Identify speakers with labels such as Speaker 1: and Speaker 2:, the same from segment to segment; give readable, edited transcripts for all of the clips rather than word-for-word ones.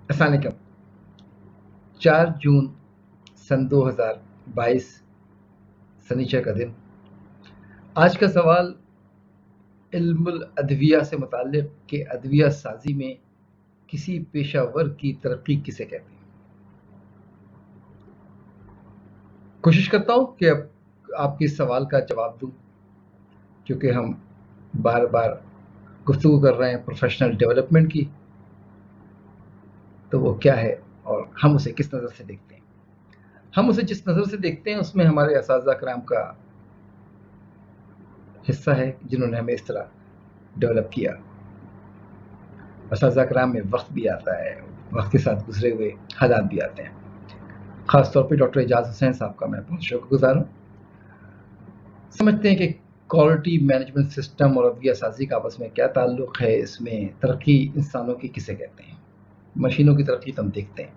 Speaker 1: السلام علیکم۔ 4 جون سن 2022 سنیچر کا دن۔ آج کا سوال علم الادویہ سے متعلق کہ ادویہ سازی میں کسی پیشہ ور کی ترقی کسے کہتے ہیں۔ کوشش کرتا ہوں کہ اب آپ کے اس سوال کا جواب دوں، کیونکہ ہم بار بار گفتگو کر رہے ہیں پروفیشنل ڈیولپمنٹ کی، تو وہ کیا ہے اور ہم اسے کس نظر سے دیکھتے ہیں۔ ہم اسے جس نظر سے دیکھتے ہیں اس میں ہمارے اساتذہ کرام کا حصہ ہے، جنہوں نے ہمیں اس طرح ڈیولپ کیا۔ اساتذہ کرام میں وقت بھی آتا ہے، وقت کے ساتھ گزرے ہوئے حالات بھی آتے ہیں۔ خاص طور پہ ڈاکٹر اعجاز حسین صاحب کا میں بہت شکر گزار ہوں۔ سمجھتے ہیں کہ کوالٹی مینجمنٹ سسٹم اور ادویہ سازی کا آپس میں کیا تعلق ہے، اس میں ترقی انسانوں کی کسے کہتے ہیں۔ مشینوں کی ترقی تو ہم دیکھتے ہیں۔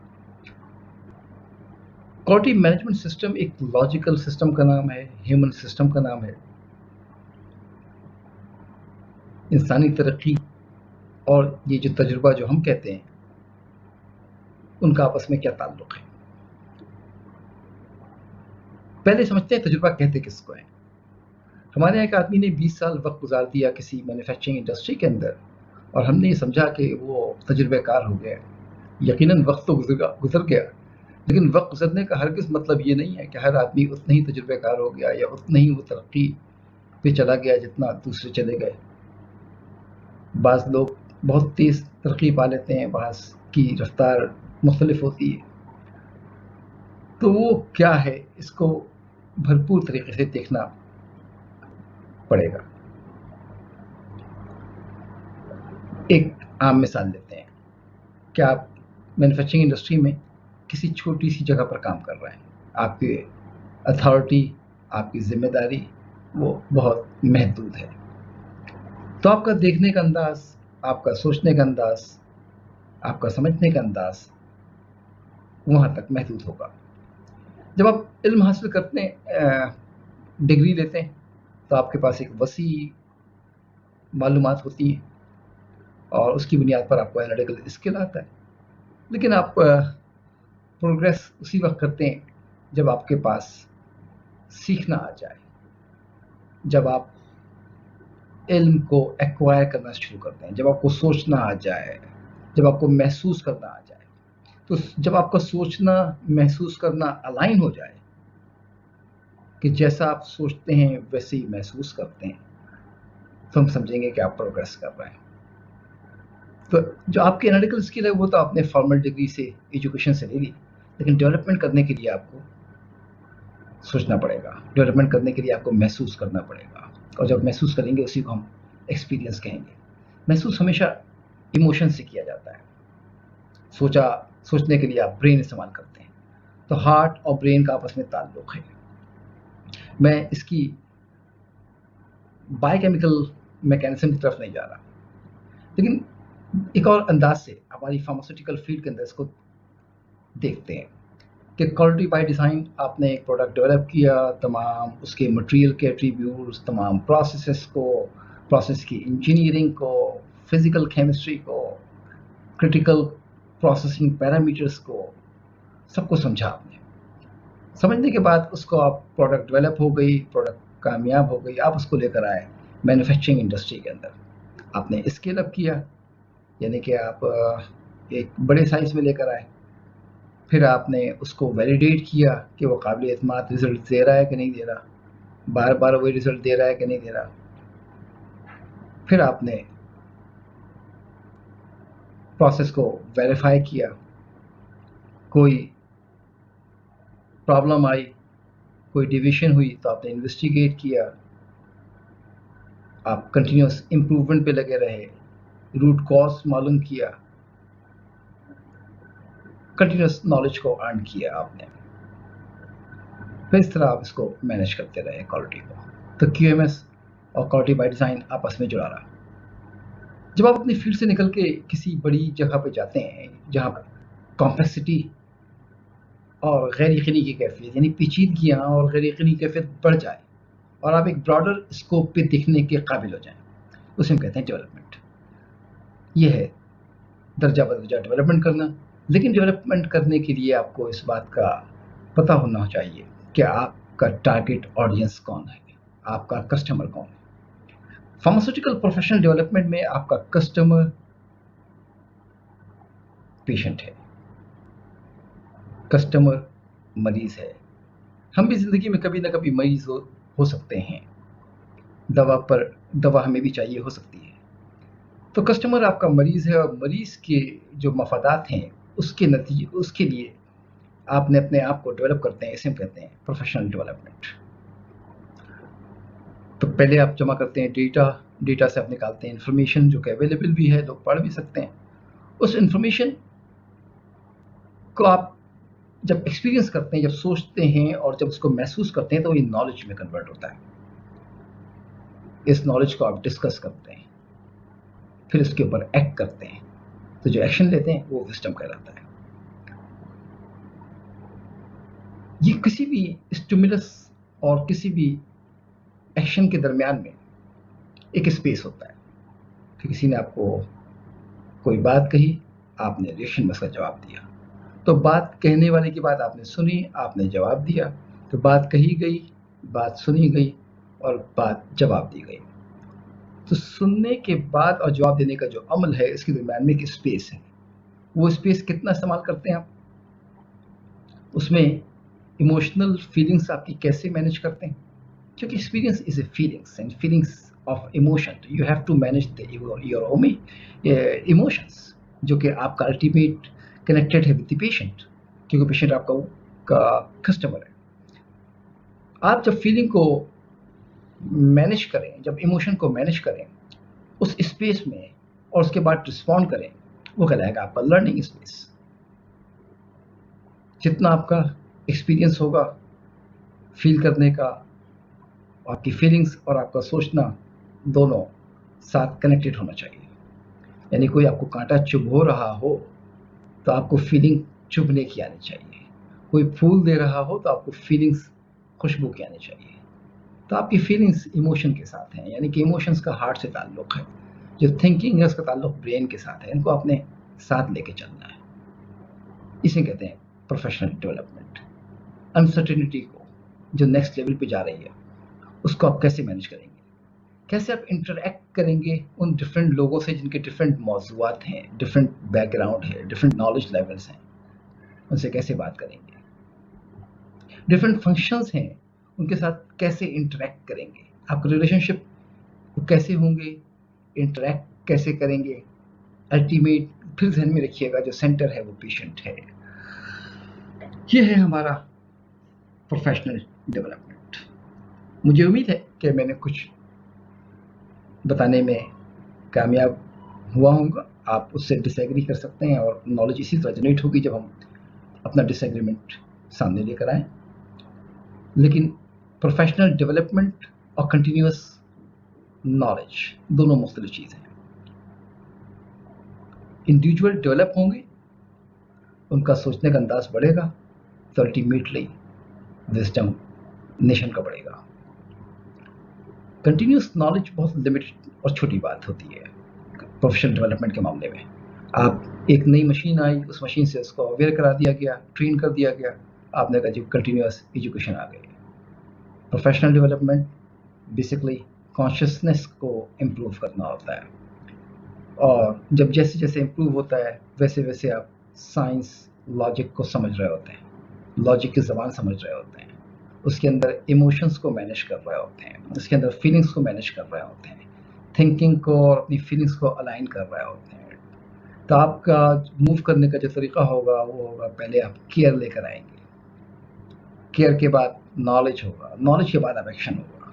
Speaker 1: کوالٹی مینجمنٹ سسٹم ایک لاجیکل سسٹم کا نام ہے، ہیومن سسٹم کا نام ہے۔ انسانی ترقی اور یہ جو تجربہ جو ہم کہتے ہیں ان کا آپس میں کیا تعلق ہے۔ پہلے سمجھتے ہیں تجربہ کہتے کس کو ہیں۔ ہمارے یہاں ایک آدمی نے 20 سال وقت گزار دیا کسی مینوفیکچرنگ انڈسٹری کے اندر، اور ہم نے یہ سمجھا کہ وہ تجربہ کار ہو گیا۔ یقیناً وقت تو گزر گیا، لیکن وقت گزرنے کا ہرگز مطلب یہ نہیں ہے کہ ہر آدمی اتنا ہی تجربہ کار ہو گیا یا اتنا ہی وہ ترقی پہ چلا گیا جتنا دوسرے چلے گئے۔ بعض لوگ بہت تیز ترقی پا لیتے ہیں، بعض کی رفتار مختلف ہوتی ہے۔ تو وہ کیا ہے، اس کو بھرپور طریقے سے دیکھنا پڑے گا۔ ایک عام مثال لیتے ہیں کہ آپ مینوفیکچرنگ انڈسٹری میں کسی چھوٹی سی جگہ پر کام کر رہے ہیں۔ آپ کی اتھارٹی، آپ کی ذمہ داری وہ بہت محدود ہے، تو آپ کا دیکھنے کا انداز، آپ کا سوچنے کا انداز، آپ کا سمجھنے کا انداز وہاں تک محدود ہوگا۔ جب آپ علم حاصل کرتے ہیں، ڈگری لیتے ہیں، تو آپ کے پاس ایک وسیع معلومات ہوتی ہیں اور اس کی بنیاد پر آپ کو انالیٹیکل اسکل آتا ہے۔ لیکن آپ پروگریس اسی وقت کرتے ہیں جب آپ کے پاس سیکھنا آ جائے، جب آپ علم کو ایکوائر کرنا شروع کرتے ہیں، جب آپ کو سوچنا آ جائے، جب آپ کو محسوس کرنا آ جائے۔ تو جب آپ کا سوچنا محسوس کرنا الائن ہو جائے کہ جیسا آپ سوچتے ہیں ویسے ہی محسوس کرتے ہیں، تو ہم سمجھیں گے کہ آپ پروگریس کر رہے ہیں۔ تو جو آپ کی انالیٹیکل اسکل ہے وہ تو آپ نے فارمل ڈگری سے، ایجوکیشن سے لے لی، لیکن ڈیولپمنٹ کرنے کے لیے آپ کو سوچنا پڑے گا، ڈیولپمنٹ کرنے کے لیے آپ کو محسوس کرنا پڑے گا، اور جب محسوس کریں گے اسی کو ہم ایکسپیرینس کہیں گے۔ محسوس ہمیشہ ایموشن سے کیا جاتا ہے۔ سوچنے کے لیے آپ برین استعمال کرتے ہیں، تو ہارٹ اور برین کا آپس میں تعلق ہے۔ میں اس کی بایو کیمیکل میکینزم کی طرف نہیں جا رہا، لیکن ایک اور انداز سے ہماری فارماسیوٹیکل فیلڈ کے اندر اس کو دیکھتے ہیں کہ کوالٹی بائی ڈیزائن، آپ نے ایک پروڈکٹ ڈیولپ کیا، تمام اس کے مٹیریل کے ایٹریبیوٹس، تمام پروسیسز کو، پروسیس کی انجینئرنگ کو، فزیکل کیمسٹری کو، کرٹیکل پروسیسنگ پیرامیٹرز کو، سب کو سمجھا آپ نے۔ سمجھنے کے بعد اس کو آپ پروڈکٹ ڈیولپ ہو گئی، پروڈکٹ کامیاب ہو گئی، آپ اس کو لے کر آئے مینوفیکچرنگ انڈسٹری کے اندر۔ آپ نے اسکیل اپ کیا، یعنی کہ آپ ایک بڑے سائز میں لے کر آئے۔ پھر آپ نے اس کو ویلیڈیٹ کیا کہ وہ قابل اعتماد رزلٹ دے رہا ہے کہ نہیں دے رہا، بار بار وہی رزلٹ دے رہا ہے کہ نہیں دے رہا۔ پھر آپ نے پروسیس کو ویریفائی کیا، کوئی پرابلم آئی، کوئی ڈیویشن ہوئی تو آپ نے انویسٹیگیٹ کیا، آپ کنٹینیوس امپروومنٹ پہ لگے رہے، روٹ کاز معلوم کیا، کنٹینیوس نالج کو ارن کیا آپ نے۔ پھر اس طرح آپ اس کو مینیج کرتے رہے کوالٹی کو۔ تو کیو ایم ایس اور کوالٹی بائی ڈیزائن آپس میں جڑا رہا۔ جب آپ اپنی فیلڈ سے نکل کے کسی بڑی جگہ پہ جاتے ہیں جہاں پر کمپلیکسٹی اور غیر یقینی کی کیفیت، یعنی پیچیدگیاں اور غیر یقینی کیفیت بڑھ جائے، اور آپ ایک براڈر اسکوپ پہ دیکھنے کے قابل ہو جائیں، اسے ہم کہتے ہیں ڈیولپمنٹ۔ یہ ہے درجہ بدرجہ ڈیولپمنٹ کرنا، लेकिन डेवलपमेंट करने के लिए आपको इस बात का पता होना चाहिए कि आपका टारगेट ऑडियंस कौन है, आपका कस्टमर कौन है। फार्मास्यूटिकल प्रोफेशनल डेवलपमेंट में आपका कस्टमर पेशेंट है, कस्टमर मरीज है। हम भी ज़िंदगी में कभी ना कभी मरीज हो सकते हैं, दवा हमें भी चाहिए हो सकती है। तो कस्टमर आपका मरीज है, और मरीज के जो मफादात हैं उसके लिए आपने अपने आप को डेवलप करते हैं। इसे हम कहते हैं प्रोफेशनल डेवलपमेंट। तो पहले आप जमा करते हैं डेटा से आप निकालते हैं इन्फॉर्मेशन जो कि अवेलेबल भी है, लोग पढ़ भी सकते हैं। उस इन्फॉर्मेशन को आप जब एक्सपीरियंस करते हैं, जब सोचते हैं और जब उसको महसूस करते हैं, तो ये नॉलेज में कन्वर्ट होता है। इस नॉलेज को आप डिस्कस करते हैं, फिर इसके ऊपर एक्ट करते हैं। तो जो एक्शन लेते हैं वो विजडम कहलाता है। ये किसी भी स्टिमुलस और किसी भी एक्शन के दरमियान में एक स्पेस होता है कि किसी ने आपको कोई बात कही, आपने रिएक्शन में उसका जवाब दिया। तो बात कहने वाले की बात आपने सुनी, आपने जवाब दिया। तो बात कही गई, बात सुनी गई और बात जवाब दी गई। तो सुनने के बाद और जवाब देने का जो अमल है, इसके दरमियान में एक स्पेस है। वो स्पेस कितना इस्तेमाल करते हैं आप, उसमें इमोशनल फीलिंग्स आपकी कैसे मैनेज करते हैं, क्योंकि experience is a feelings and feelings of emotion. You have to manage your own emotions, जो कि आपका अल्टीमेट कनेक्टेड है विद द पेशेंट, क्योंकि पेशेंट आपका कस्टमर है। आप जब फीलिंग को मैनेज करें, जब इमोशन को मैनेज करें उस स्पेस में, और उसके बाद रिस्पॉन्ड करें, वो कहलाएगा आपका लर्निंग स्पेस। जितना आपका एक्सपीरियंस होगा फील करने का, आपकी फीलिंग्स और आपका सोचना दोनों साथ कनेक्टेड होना चाहिए। यानी कोई आपको कांटा चुभो रहा हो तो आपको फीलिंग चुभने की आनी चाहिए। कोई फूल दे रहा हो तो आपको फीलिंग्स खुशबू की आनी चाहिए। तो आपकी फीलिंग्स इमोशन के साथ हैं, यानी कि इमोशंस का हार्ट से ताल्लुक़ है। जो थिंकिंग है उसका ताल्लुक़ ब्रेन के साथ है। इनको अपने साथ लेके चलना है। इसे कहते हैं प्रोफेशनल डेवलपमेंट। अनसर्टेनिटी को जो नेक्स्ट लेवल पे जा रही है उसको आप कैसे मैनेज करेंगे, कैसे आप इंटरेक्ट करेंगे उन डिफरेंट लोगों से जिनके डिफरेंट मौज़ूआत हैं, डिफरेंट बैकग्राउंड है, डिफरेंट नॉलेज लेवल्स हैं, उनसे कैसे बात करेंगे। डिफरेंट फंक्शंस हैं, उनके साथ कैसे इंटरेक्ट करेंगे, आपके रिलेशनशिप कैसे होंगे, इंटरेक्ट कैसे करेंगे। अल्टीमेट फिर ध्यान में रखिएगा जो सेंटर है वो पेशेंट है। ये है हमारा प्रोफेशनल डेवलपमेंट। मुझे उम्मीद है कि मैंने कुछ बताने में कामयाब हुआ होगा। आप उससे डिसएग्री कर सकते हैं, और नॉलेज इसी तरह जनरेट होगी जब हम अपना डिसएग्रीमेंट सामने लेकर आएँ। लेकिन प्रोफेशनल डेवलपमेंट और कंटिन्यूअस नॉलेज दोनों मुख्तलिफ चीज़ हैं। इंडिविजुअल डेवलप होंगे, उनका सोचने का अंदाज बढ़ेगा, तो अल्टीमेटली विजडम नेशन का बढ़ेगा। कंटिन्यूअस नॉलेज बहुत लिमिटेड और छोटी बात होती है प्रोफेशनल डेवलपमेंट के मामले में। आप एक नई मशीन आई, उस मशीन से उसको अवेयर करा दिया गया, ट्रेन कर दिया गया, आपने कहा जी कंटिन्यूअस एजुकेशन आ गई। प्रोफेशनल डेवलपमेंट बेसिकली कॉन्शियसनेस को इम्प्रूव करना होता है, और जब जैसे जैसे इम्प्रूव होता है वैसे वैसे आप साइंस लॉजिक को समझ रहे होते हैं, लॉजिक की ज़बान समझ रहे होते हैं, उसके अंदर इमोशंस को मैनेज कर रहे होते हैं, उसके अंदर फीलिंग्स को मैनेज कर रहे होते हैं, थिंकिंग को और अपनी फीलिंग्स को अलाइन कर रहे होते हैं। तो आपका मूव करने का जो तरीका होगा वो होगा, पहले आप केयर लेकर आएंगे, केयर के बाद नॉलेज होगा, नॉलेज के बाद आप एक्शन होगा।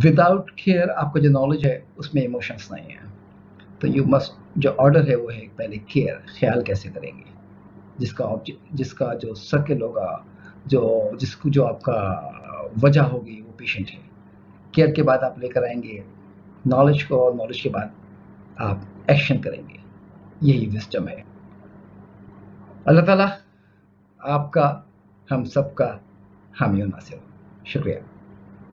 Speaker 1: विदाउट केयर आपका जो नॉलेज है उसमें इमोशंस नहीं है। तो यू मस्ट, जो ऑर्डर है वो है पहले केयर, ख्याल कैसे करेंगे, जिसका जो सर्कल होगा, जो आपका वजह होगी वो पेशेंट है। केयर के बाद आप लेकर आएंगे नॉलेज को, और नॉलेज के बाद आप एक्शन करेंगे। यही विजडम है। अल्लाह ताला आपका, हम सबका हामी और नासिर। शुक्रिया।